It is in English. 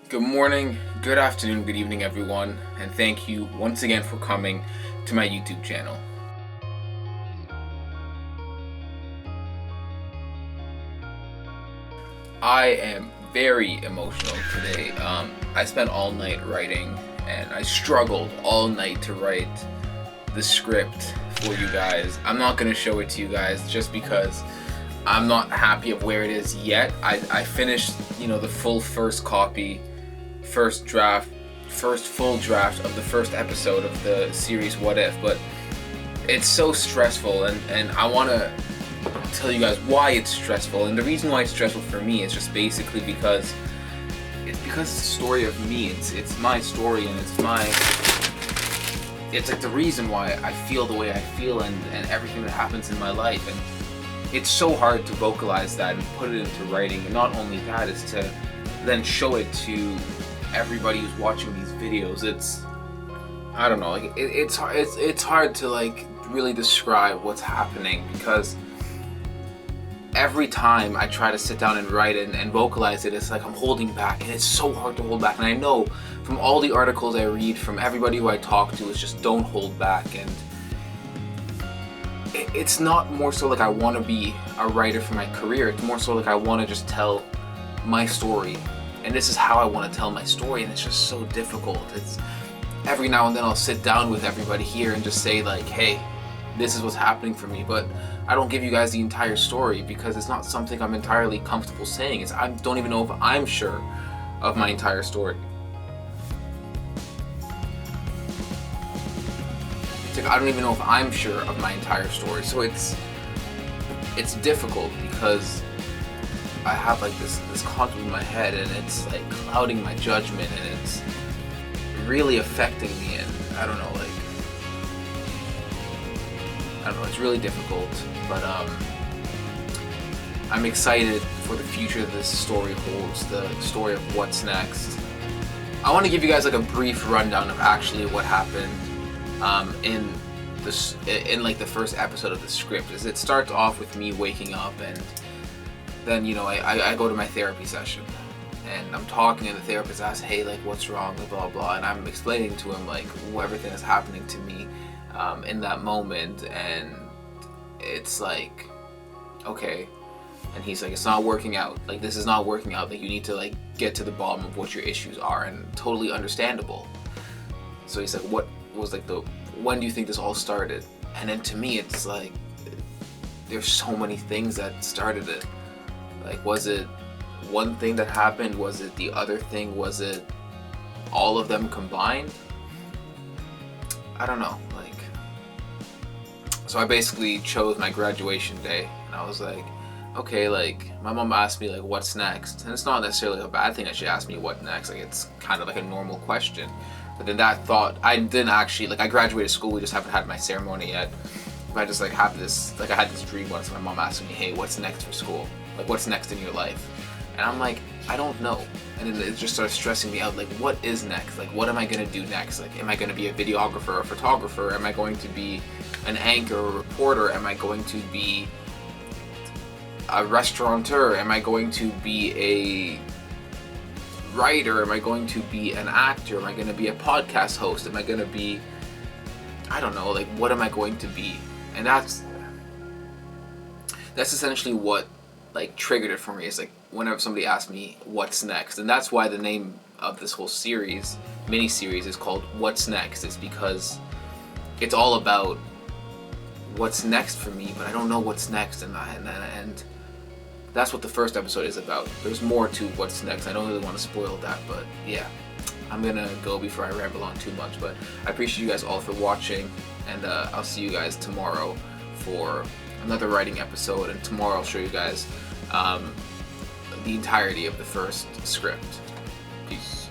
Good morning, good afternoon, good evening, everyone, and thank you once again for coming to my YouTube channel. I am very emotional today. I spent all night writing, and I struggled all night to write the script for you guys. I'm not going to show it to you guys just because I'm not happy of where it is yet. I finished, the full first copy, first full draft of the first episode of the series What If, but it's so stressful, and I want to tell you guys why it's stressful. And the reason why it's stressful for me is just basically because it's a story of me. It's my story, and it's like the reason why I feel the way I feel, and everything that happens in my life. And it's so hard to vocalize that and put it into writing. And not only that, is to then show it to everybody who's watching these videos. I don't know, like it's hard to like really describe what's happening, because every time I try to sit down and write it and vocalize it, it's like I'm holding back, and it's so hard to hold back. And I know from all the articles I read, from everybody who I talk to, it's just don't hold back. And it's not more so like I want to be a writer for my career. It's more so like I want to just tell my story, and this is how I want to tell my story. And it's just so difficult. It's every now and then I'll sit down with everybody here and just say like, hey, this is what's happening for me, but I don't give you guys the entire story because it's not something I'm entirely comfortable saying. I don't even know if I'm sure of my entire story. It's like I don't even know if I'm sure of my entire story. So it's difficult because I have like this concept in my head, and it's like clouding my judgment, and it's really affecting me. And I don't know, it's really difficult, but I'm excited for the future that this story holds, the story of what's next. I want to give you guys like a brief rundown of actually what happened in the first episode of the script. Is it starts off with me waking up, and then I go to my therapy session, and I'm talking, and the therapist asks, hey, like, what's wrong, blah blah, and I'm explaining to him like everything that's happening to me in that moment. And it's like, okay, and he's like, it's not working out, like this is not working out, like you need to like get to the bottom of what your issues are. And totally understandable. So he's like, what was like when do you think this all started? And then to me it's like, there's so many things that started it. Like, was it one thing that happened? Was it the other thing? Was it all of them combined? I don't know. Like, so I basically chose my graduation day, and I was like, okay, like my mom asked me like what's next, and it's not necessarily a bad thing that she asked me what next. Like, it's kind of like a normal question. But then that thought, I didn't actually, like, I graduated school, we just haven't had my ceremony yet. But I just like have this, like I had this dream once. My mom asked me, hey, what's next for school? Like, what's next in your life? And I'm like, I don't know. And then it just started stressing me out. Like, what is next? Like, what am I gonna do next? Like, am I gonna be a videographer or a photographer? Am I going to be an anchor or a reporter? Am I going to be a restaurateur? Am I going to be a writer? Am I going to be an actor? Am I going to be a podcast host? Am I going to be, I don't know, like, what am I going to be? And that's essentially what like triggered it for me. Is like whenever somebody asks me what's next. And that's why the name of this whole mini series is called What's Next. It's because it's all about what's next for me, but I don't know what's next. And that's what the first episode is about. There's more to what's next. I don't really want to spoil that, but yeah, I'm gonna go before I ramble on too much. But I appreciate you guys all for watching, and I'll see you guys tomorrow for another writing episode. And tomorrow I'll show you guys the entirety of the first script. Peace.